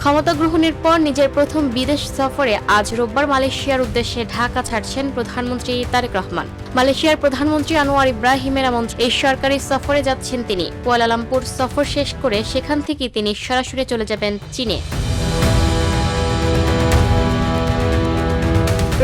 ক্ষমতা গ্রহণের পর নিজের প্রথম বিদেশ সফরে আজ রোববার মালয়েশিয়ার উদ্দেশ্যে ঢাকা ছাড়ছেন প্রধানমন্ত্রী তারেক রহমান। মালয়েশিয়ার প্রধানমন্ত্রী আনোয়ার ইব্রাহিমের আমন্ত্রণে এই সরকারি সফরে যাচ্ছেন তিনি। কুয়ালালামপুর সফর শেষ করে সেখান থেকে তিনি সরাসরি চলে যাবেন চীনে।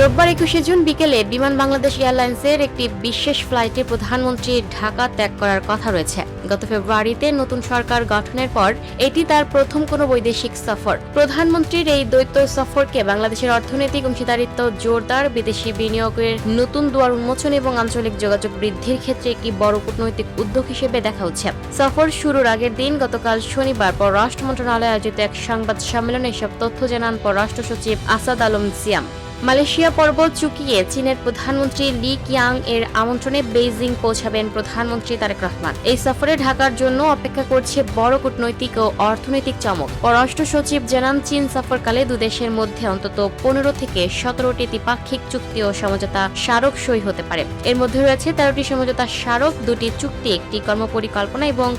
রোববার 21 জুন বিকেলে বিমান বাংলাদেশ এয়ারলাইন্সের একটি বিশেষ ফ্লাইটে প্রধানমন্ত্রী ঢাকা ত্যাগ করার কথা রয়েছে। গত ফেব্রুয়ারিতে নতুন সরকার গঠনের পর এটি তার প্রথম কোনো বৈদেশিক সফর। প্রধানমন্ত্রীর এই দ্বৈত সফরকে বাংলাদেশের অর্থনৈতিক অংশীদারিত্ব জোরদার, বিদেশি বিনিয়োগের নতুন দুয়ার উন্মোচন এবং আঞ্চলিক যোগাযোগ বৃদ্ধির ক্ষেত্রে একটি বড় কূটনৈতিক উদ্যোগ হিসেবে দেখা হচ্ছে। সফর শুরুর আগের দিন গতকাল শনিবার পররাষ্ট্র মন্ত্রণালয়ে আয়োজিত এক সংবাদ সম্মেলনে এসব তথ্য জানান পররাষ্ট্র সচিব আসাদ আলম সিয়াম। মালয়েশিয়া পর্বত চুকিয়ে চীনের প্রধানমন্ত্রী লি কিয়াং এর আমন্ত্রণে বেইজিং পৌঁছাবেন প্রধানমন্ত্রী তারেক রহমান। এই সফরে ঢাকার জন্য অপেক্ষা করছে বড় কূটনৈতিক ও অর্থনৈতিক চমক। পররাষ্ট্র সচিব জানান, চীন সফরকালে দুদেশের মধ্যে অন্তত 15 থেকে 17টি দ্বিপাক্ষিক চুক্তি ও সমঝোতা স্মারক সই হতে পারে। এর মধ্যে রয়েছে 13টি সমঝোতা স্মারক, 2টি চুক্তি, একটি কর্মপরিকল্পনা এবং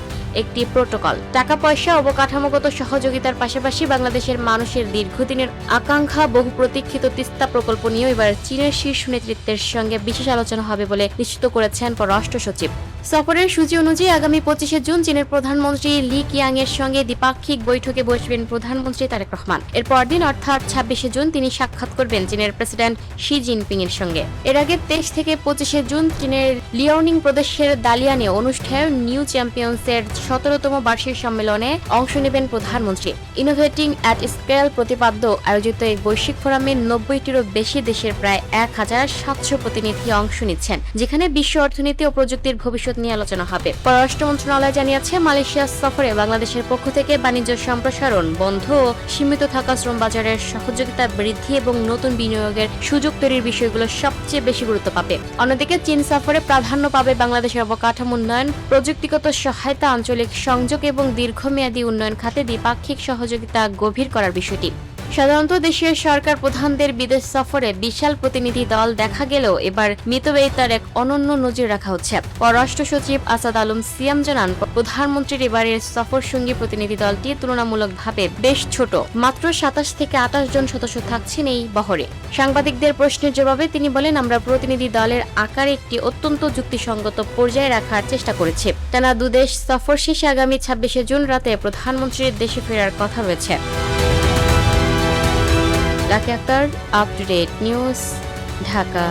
একটি প্রোটোকল। টাকা পয়সা, অবকাঠামোগত সহযোগিতার পাশাপাশি বাংলাদেশের মানুষের দীর্ঘদিনের আকাঙ্ক্ষা বহু প্রতীক্ষিত তিস্তা প্রকল্প নিয়েও এবার চীনের শীর্ষ নেতৃত্বের সঙ্গে বিশেষ আলোচনা হবে বলে নিশ্চিত করেছেন পররাষ্ট্র সচিব। সফরের সূচি অনুযায়ী আগামী 25 জুন চীনের প্রধানমন্ত্রী লি কিয়াং এর সঙ্গে দ্বিপাক্ষিক বৈঠকে বসবেন প্রধানমন্ত্রী তারেক রহমান। এর পরদিন অর্থাৎ 26 জুন তিনি সাক্ষাৎ করবেন চীনের প্রেসিডেন্ট শি জিনপিং এর সঙ্গে। এর আগে 23 থেকে 25 জুন চীনের লিয়াওনিং প্রদেশের দালিয়ানে অনুষ্ঠেয় নিউ চ্যাম্পিয়ন্সের 17তম বার্ষিক সম্মেলনে অংশ নেবেন প্রধানমন্ত্রী। ইনোভেটিং অ্যাট স্কেল প্রতিপাদ্য আয়োজিত এই বৈশ্বিক ফোরামে 90টিরও বেশি দেশের প্রায় 1700 প্রতিনিধি অংশ নিচ্ছেন, যেখানে বিশ্ব অর্থনীতি ও প্রযুক্তির ভবিষ্যৎ নিয়ে আলোচনা হবে। পররাষ্ট্র মন্ত্রণালয় জানিয়েছে, মালয়েশিয়া সফরে বাংলাদেশের পক্ষ থেকে বাণিজ্য সম্প্রসারণ বন্ধ ও সীমিত থাকা শ্রম বাজারের সহযোগিতা বৃদ্ধি এবং নতুন বিনিয়োগের সুযোগ তৈরির বিষয়গুলো সবচেয়ে বেশি গুরুত্ব পাবে। অন্যদিকে চীন সফরে প্রাধান্য পাবে বাংলাদেশের অবকাঠামো উন্নয়ন, প্রযুক্তিগত সহায়তা, আঞ্চলিক সংযোগ এবং দীর্ঘমেয়াদী উন্নয়ন খাতে দ্বিপাক্ষিক সহযোগিতা গভীর করার বিষয়টি। সাধারণত দেশীয় সরকার প্রধানদের বিদেশ সফরে বিশাল প্রতিনিধি দল দেখা গেলেও এবার মিতব্যয়িতার এক অনন্য নজির রাখা হচ্ছে। পররাষ্ট্র সচিব আসাদ আলম সিয়াম জানান, প্রধানমন্ত্রীর এবারের সফর সঙ্গী প্রতিনিধি দলটি তুলনামূলকভাবে বেশ ছোট, মাত্র 27 থেকে 28 জন সদস্য থাকছেন এই বহরে। সাংবাদিকদের প্রশ্নের জবাবে তিনি বলেন, আমরা প্রতিনিধি দলের আকার একটি অত্যন্ত যুক্তিসঙ্গত পর্যায়ে রাখার চেষ্টা করেছি। টানা দুদেশ সফর শেষে আগামী 26 জুন রাতে প্রধানমন্ত্রীর দেশে ফেরার কথা রয়েছে। Lucky Akter, up to date news, Dhaka.